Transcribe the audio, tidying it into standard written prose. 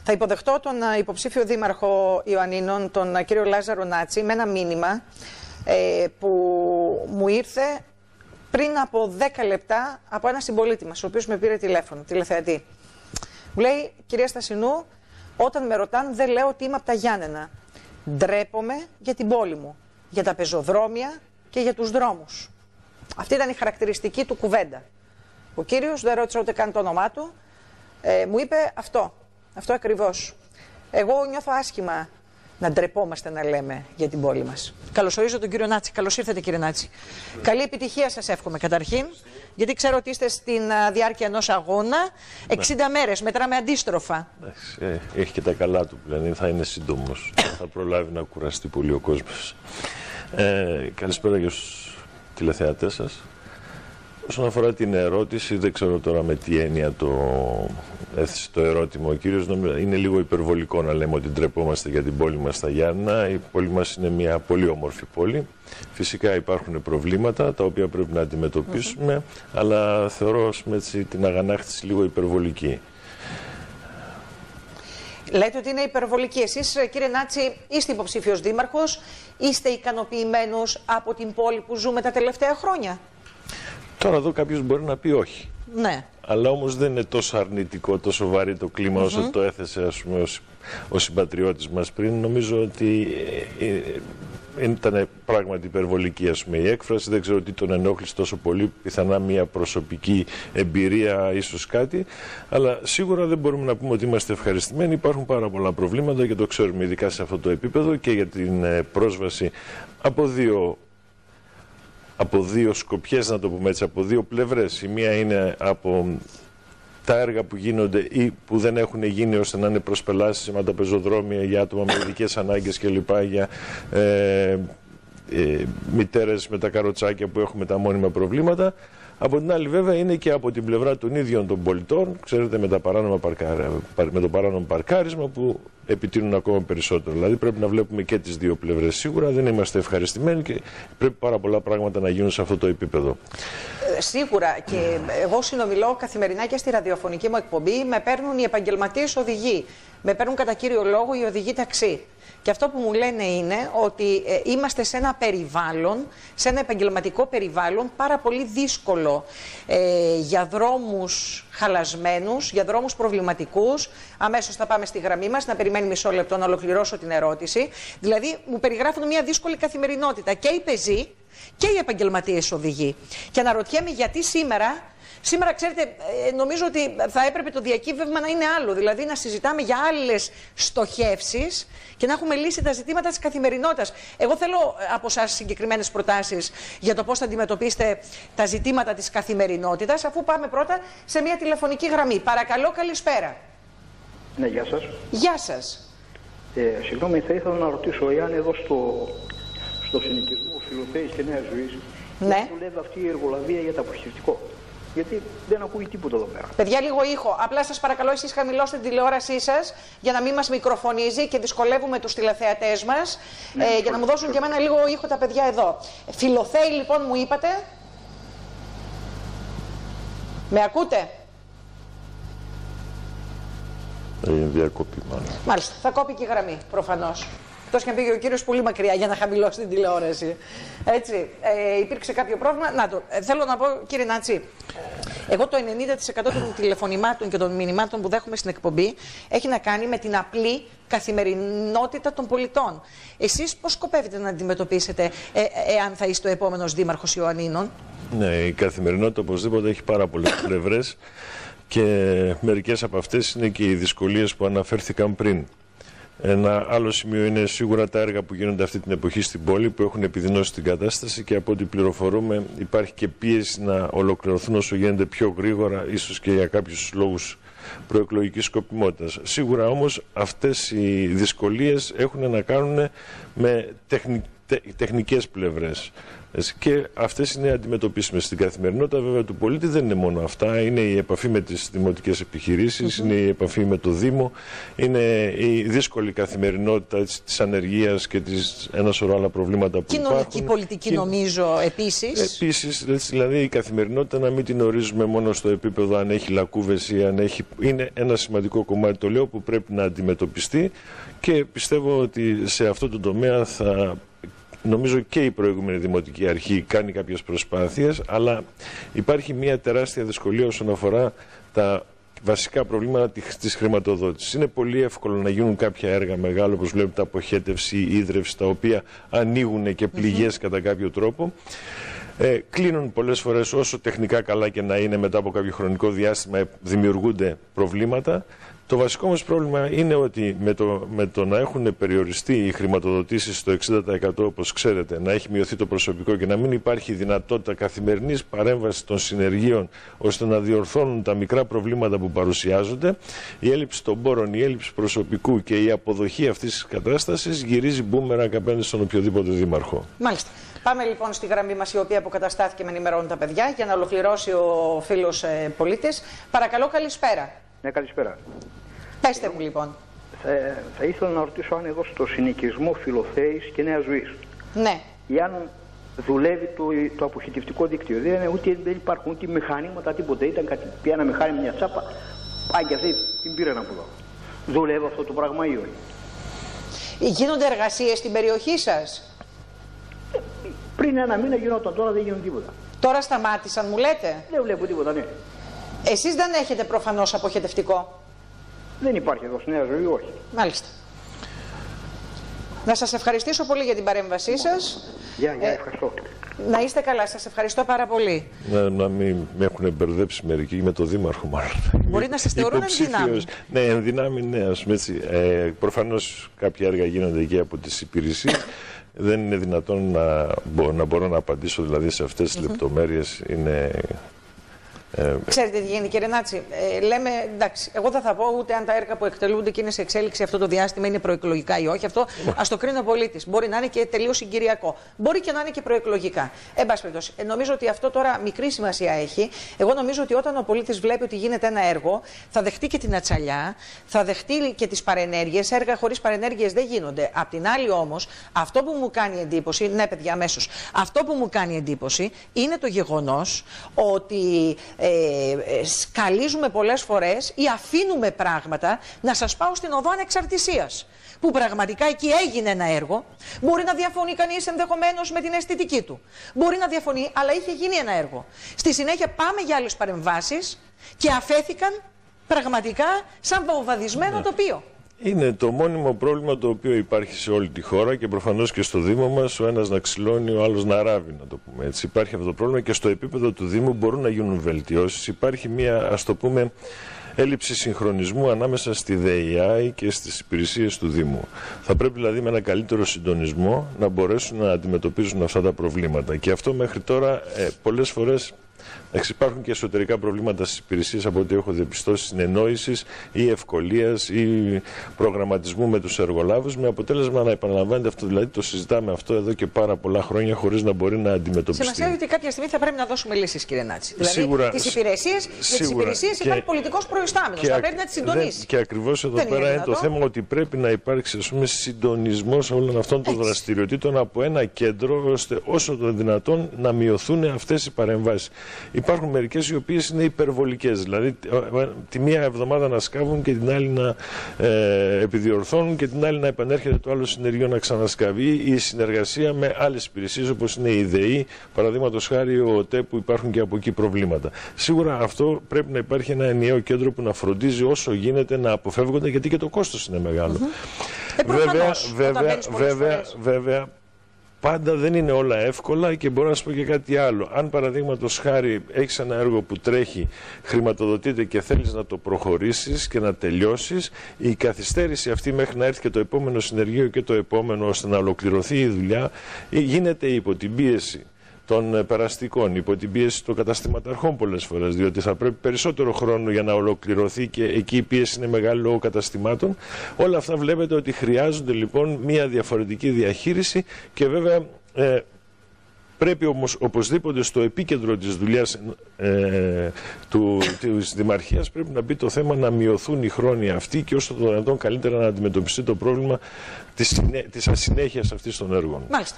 Θα υποδεχτώ τον υποψήφιο δήμαρχο Ιωαννίνων, τον κύριο Λάζαρο Νάτση, με ένα μήνυμα που μου ήρθε πριν από 10 λεπτά από ένα συμπολίτη μας, ο οποίος με πήρε τηλέφωνο, τηλεθεατή. Μου λέει, κυρία Στασινού, όταν με ρωτάνε δεν λέω ότι είμαι από τα Γιάννενα. Ντρέπομαι για την πόλη μου, για τα πεζοδρόμια και για τους δρόμους. Αυτή ήταν η χαρακτηριστική του κουβέντα. Ο κύριος, δεν ρώτησα ούτε καν το όνομά του, μου είπε αυτό ακριβώς. Εγώ νιώθω άσχημα να ντρεπόμαστε να λέμε για την πόλη μας. Καλωσορίζω τον κύριο Νάτση. Καλώς ήρθατε, κύριε Νάτση. Καλή επιτυχία σας εύχομαι καταρχήν, γιατί ξέρω ότι είστε στην διάρκεια ενός αγώνα. 60 μέρες, μετράμε αντίστροφα. Έχει και τα καλά του, δηλαδή θα είναι σύντομος. Θα προλάβει να κουραστεί πολύ ο κόσμος. Καλησπέρα για τους τηλεθεατές σας. Όσον αφορά την ερώτηση, δεν ξέρω τώρα με τι έννοια έθεσε το ερώτημα ο κύριος. Είναι λίγο υπερβολικό να λέμε ότι ντρεπόμαστε για την πόλη μας στα Γιάννενα. Η πόλη μας είναι μια πολύ όμορφη πόλη. Φυσικά υπάρχουν προβλήματα τα οποία πρέπει να αντιμετωπίσουμε, αλλά θεωρώ την αγανάκτηση λίγο υπερβολική. Λέτε ότι είναι υπερβολική. Εσείς, κύριε Νάτση, είστε υποψήφιος δήμαρχος, είστε ικανοποιημένος από την πόλη που ζούμε τα τελευταία χρόνια? Τώρα εδώ κάποιος μπορεί να πει όχι. Ναι. Αλλά όμως δεν είναι τόσο αρνητικό, τόσο βαρύ το κλίμα όσο το έθεσε ο συμπατριώτης μας πριν. Νομίζω ότι ήταν πράγματι υπερβολική η έκφραση. Δεν ξέρω τι τον ενόχλησε τόσο πολύ, πιθανά μια προσωπική εμπειρία, ίσως κάτι. Αλλά σίγουρα δεν μπορούμε να πούμε ότι είμαστε ευχαριστημένοι. Υπάρχουν πάρα πολλά προβλήματα και το ξέρουμε ειδικά σε αυτό το επίπεδο και για την πρόσβαση από δύο σκοπιές, να το πούμε έτσι, από δύο πλευρές. Η μία είναι από τα έργα που γίνονται ή που δεν έχουν γίνει ώστε να είναι προσπελάσιμα τα πεζοδρόμια για άτομα με ειδικές ανάγκες κλπ. Για μητέρες με τα καροτσάκια που έχουμε τα μόνιμα προβλήματα. Από την άλλη βέβαια είναι και από την πλευρά των ίδιων των πολιτών, ξέρετε, με το παράνομο παρκάρισμα που επιτείνουν ακόμα περισσότερο. Δηλαδή πρέπει να βλέπουμε και τις δύο πλευρές. Σίγουρα δεν είμαστε ευχαριστημένοι και πρέπει πάρα πολλά πράγματα να γίνουν σε αυτό το επίπεδο. Σίγουρα, και εγώ συνομιλώ καθημερινά και στη ραδιοφωνική μου εκπομπή, με παίρνουν οι επαγγελματίες οδηγοί, με παίρνουν κατά κύριο λόγο οι οδηγοί ταξί. Και αυτό που μου λένε είναι ότι είμαστε σε ένα περιβάλλον, σε ένα επαγγελματικό περιβάλλον πάρα πολύ δύσκολο για δρόμους χαλασμένους, για δρόμους προβληματικούς. Αμέσως θα πάμε στη γραμμή μας, να περιμένει μισό λεπτό να ολοκληρώσω την ερώτηση. Δηλαδή μου περιγράφουν μια δύσκολη καθημερινότητα και οι πεζοί και οι επαγγελματίες οδηγοί. Και αναρωτιέμαι γιατί Σήμερα, ξέρετε, νομίζω ότι θα έπρεπε το διακύβευμα να είναι άλλο. Δηλαδή να συζητάμε για άλλες στοχεύσεις και να έχουμε λύσει τα ζητήματα της καθημερινότητας. Εγώ θέλω από εσάς συγκεκριμένες προτάσεις για το πώς θα αντιμετωπίσετε τα ζητήματα της καθημερινότητας, αφού πάμε πρώτα σε μια τηλεφωνική γραμμή. Παρακαλώ, καλησπέρα. Ναι, γεια σας. Γεια σας. Συγγνώμη, θα ήθελα να ρωτήσω εάν εδώ στο συνοικισμό Φιλοθέης και Νέας Ζωής δουλεύει αυτή η εργολαβία για το αποχαιρετικό. Γιατί δεν ακούει τίποτα εδώ πέρα. Παιδιά, λίγο ήχο. Απλά σας παρακαλώ, εσείς χαμηλώστε την τηλεόρασή σας για να μην μας μικροφωνίζει και δυσκολεύουμε τους τηλεθεατές μας. Για να μου δώσουν και εμένα λίγο ήχο τα παιδιά εδώ. Φιλοθέη, λοιπόν, μου είπατε. Με ακούτε? Διακοπή, μάλλον. Μάλιστα. Θα κόπει και η γραμμή, προφανώς. Εκτός και αν πήγε ο κύριος πολύ μακριά για να χαμηλώσει την τηλεόραση. Έτσι, υπήρξε κάποιο πρόβλημα. Να το, θέλω να πω, κύριε Νάτση, εγώ το 90% των τηλεφωνημάτων και των μηνυμάτων που δέχομαι στην εκπομπή έχει να κάνει με την απλή καθημερινότητα των πολιτών. Εσείς πώς σκοπεύετε να αντιμετωπίσετε εάν θα είστε ο επόμενος δήμαρχος Ιωαννίνων? Ναι, η καθημερινότητα οπωσδήποτε έχει πάρα πολλές πλευρές και μερικές από αυτές είναι και οι δυσκολίες που αναφέρθηκαν πριν. Ένα άλλο σημείο είναι σίγουρα τα έργα που γίνονται αυτή την εποχή στην πόλη, που έχουν επιδεινώσει την κατάσταση και από ό,τι πληροφορούμε υπάρχει και πίεση να ολοκληρωθούν όσο γίνεται πιο γρήγορα, ίσως και για κάποιους λόγους προεκλογικής σκοπιμότητας. Σίγουρα όμως αυτές οι δυσκολίες έχουν να κάνουν με τεχνικές πλευρές. Και αυτές είναι αντιμετωπίσιμες. Στην καθημερινότητα βέβαια του πολίτη δεν είναι μόνο αυτά. Είναι η επαφή με τις δημοτικές επιχειρήσεις, είναι η επαφή με το Δήμο, είναι η δύσκολη καθημερινότητα της ανεργίας και ένα σωρό άλλα προβλήματα που υπάρχουν. Κοινωνική πολιτική νομίζω επίσης. Επίσης, δηλαδή η καθημερινότητα να μην την ορίζουμε μόνο στο επίπεδο αν έχει λακκούβες ή αν έχει... Είναι ένα σημαντικό κομμάτι, το λέω, που πρέπει να αντιμετωπιστεί και πιστεύω ότι σε αυτό το τομέα νομίζω και η προηγούμενη Δημοτική Αρχή κάνει κάποιες προσπάθειες, αλλά υπάρχει μια τεράστια δυσκολία όσον αφορά τα βασικά προβλήματα της χρηματοδότησης. Είναι πολύ εύκολο να γίνουν κάποια έργα μεγάλα, όπως βλέπετε, αποχέτευση, ίδρυυση, τα οποία ανοίγουν και πληγές κατά κάποιο τρόπο. Κλείνουν πολλές φορές, όσο τεχνικά καλά και να είναι, μετά από κάποιο χρονικό διάστημα δημιουργούνται προβλήματα. Το βασικό μας πρόβλημα είναι ότι με το να έχουν περιοριστεί οι χρηματοδοτήσεις στο 60%, όπως ξέρετε, να έχει μειωθεί το προσωπικό και να μην υπάρχει δυνατότητα καθημερινής παρέμβασης των συνεργείων ώστε να διορθώνουν τα μικρά προβλήματα που παρουσιάζονται, η έλλειψη των πόρων, η έλλειψη προσωπικού και η αποδοχή αυτής της κατάστασης γυρίζει μπούμεραγκ απέναντι στον οποιοδήποτε δήμαρχο. Μάλιστα. Πάμε λοιπόν στη γραμμή μας, η οποία αποκαταστάθηκε, με ενημερώνουν τα παιδιά, για να ολοκληρώσει ο φίλος πολίτης. Παρακαλώ, καλησπέρα. Ναι, καλησπέρα. Πέστε μου λοιπόν. Θα ήθελα να ρωτήσω αν εδώ στο συνοικισμό Φιλοθέης και Νέας Ζωής, ναι, ή αν δουλεύει το αποχετευτικό δίκτυο. Δεν υπάρχουν ούτε μηχανήματα, τίποτα. Ήταν κάτι, πιάνα μηχάνημα, μια τσάπα, πάει και αυτή την πήραν από εδώ. Δουλεύει αυτό το πράγμα ή όχι? Γίνονται εργασίες στην περιοχή σας? Πριν ένα μήνα γινόταν, τώρα δεν γίνονται τίποτα. Τώρα σταμάτησαν, μου λέτε? Δεν βλέπω τίποτα, ναι. Εσείς δεν έχετε προφανώς αποχετευτικό? Δεν υπάρχει εδώ στη Νέα Ζωή, όχι. Μάλιστα. Να σας ευχαριστήσω πολύ για την παρέμβασή σας. Γεια, ευχαριστώ. Να είστε καλά, σας ευχαριστώ πάρα πολύ. Να μην με έχουν μπερδέψει μερικοί με το Δήμαρχο, μάλλον. Μπορεί να σας θεωρούν ενδυνάμει. Ναι, ενδυνάμει, ναι, ας πούμε έτσι. Προφανώς κάποια έργα γίνονται εκεί από τις υπηρεσίες. Δεν είναι δυνατόν να μπορώ να απαντήσω δηλαδή σε αυτές τις λεπτομέρειες. Είναι... Ξέρετε τι γίνεται, κύριε Νάτση? Λέμε, εντάξει, εγώ δεν θα πω ούτε αν τα έργα που εκτελούνται και είναι σε εξέλιξη αυτό το διάστημα είναι προεκλογικά ή όχι. Αυτό ας το κρίνει ο πολίτης. Μπορεί να είναι και τελείως συγκυριακό. Μπορεί και να είναι και προεκλογικά. Εν πάση περιπτώσει, νομίζω ότι αυτό τώρα μικρή σημασία έχει. Εγώ νομίζω ότι όταν ο πολίτης βλέπει ότι γίνεται ένα έργο, θα δεχτεί και την ατσαλιά, θα δεχτεί και τις παρενέργειες. Έργα χωρίς παρενέργειες δεν γίνονται. Απ' την άλλη όμως, αυτό που μου κάνει εντύπωση, ναι, παιδιά, αμέσως, αυτό που μου κάνει εντύπωση είναι το γεγονός ότι σκαλίζουμε πολλές φορές ή αφήνουμε πράγματα. Να σας πάω στην οδό Ανεξαρτησίας, που πραγματικά εκεί έγινε ένα έργο. Μπορεί να διαφωνεί κανείς ενδεχομένως με την αισθητική του. Μπορεί να διαφωνεί, αλλά είχε γίνει ένα έργο. Στη συνέχεια πάμε για άλλες παρεμβάσεις και αφέθηκαν πραγματικά σαν βομβαδισμένο τοπίο. Είναι το μόνιμο πρόβλημα το οποίο υπάρχει σε όλη τη χώρα και προφανώς και στο Δήμο μας, ο ένας να ξυλώνει, ο άλλος να ράβει, να το πούμε έτσι. Υπάρχει αυτό το πρόβλημα και στο επίπεδο του Δήμου μπορούν να γίνουν βελτιώσεις. Υπάρχει μια, ας το πούμε, έλλειψη συγχρονισμού ανάμεσα στη ΔΕΙΑΗ και στις υπηρεσίες του Δήμου. Θα πρέπει δηλαδή με ένα καλύτερο συντονισμό να μπορέσουν να αντιμετωπίζουν αυτά τα προβλήματα. Και αυτό μέχρι τώρα πολλές φορές... Υπάρχουν και εσωτερικά προβλήματα στις υπηρεσίες, από ό,τι έχω διαπιστώσει, συνεννόησης ή ευκολίας ή προγραμματισμού με τους εργολάβους, με αποτέλεσμα να επαναλαμβάνεται αυτό. Δηλαδή το συζητάμε αυτό εδώ και πάρα πολλά χρόνια χωρίς να μπορεί να αντιμετωπιστεί. Σημασία ότι κάποια στιγμή θα πρέπει να δώσουμε λύσεις, κύριε Νάτση. Δηλαδή σίγουρα, τις υπηρεσίες, για τις υπηρεσίες υπάρχει πολιτικός προϊστάμενος. Θα πρέπει να τις συντονίσει. Και ακριβώς εδώ πέρα είναι το θέμα, ότι πρέπει να υπάρξει, ας πούμε, συντονισμός όλων αυτών των δραστηριοτήτων από ένα κέντρο, ώστε όσο το δυνατόν να μειωθούν αυτές οι παρεμβάσεις. Υπάρχουν μερικές οι οποίες είναι υπερβολικές, δηλαδή τη μία εβδομάδα να σκάβουν και την άλλη να επιδιορθώνουν και την άλλη να επανέρχεται το άλλο συνεργείο να ξανασκαβεί, η συνεργασία με άλλες υπηρεσίες όπως είναι η ΔΕΗ, παραδείγματος χάρη ο ΟΤΕ, που υπάρχουν και από εκεί προβλήματα. Σίγουρα αυτό πρέπει να υπάρχει ένα ενιαίο κέντρο που να φροντίζει όσο γίνεται να αποφεύγονται, γιατί και το κόστος είναι μεγάλο. Βέβαια, πάντα δεν είναι όλα εύκολα και μπορώ να σου πω και κάτι άλλο. Αν παραδείγματος χάρη έχεις ένα έργο που τρέχει, χρηματοδοτείται και θέλεις να το προχωρήσεις και να τελειώσεις, η καθυστέρηση αυτή μέχρι να έρθει και το επόμενο συνεργείο και το επόμενο ώστε να ολοκληρωθεί η δουλειά γίνεται υπό την πίεση των περαστικών, υπό την πίεση των καταστηματαρχών πολλές φορές, διότι θα πρέπει περισσότερο χρόνο για να ολοκληρωθεί και εκεί η πίεση είναι μεγάλη λόγω καταστημάτων. Όλα αυτά βλέπετε ότι χρειάζονται λοιπόν μια διαφορετική διαχείριση και βέβαια πρέπει όμως οπωσδήποτε στο επίκεντρο της δουλειάς της Δημαρχίας πρέπει να μπει το θέμα να μειωθούν οι χρόνοι αυτοί και όσο το δυνατόν καλύτερα να αντιμετωπιστεί το πρόβλημα της ασυνέχειας αυτής των έργων. Μάλιστα.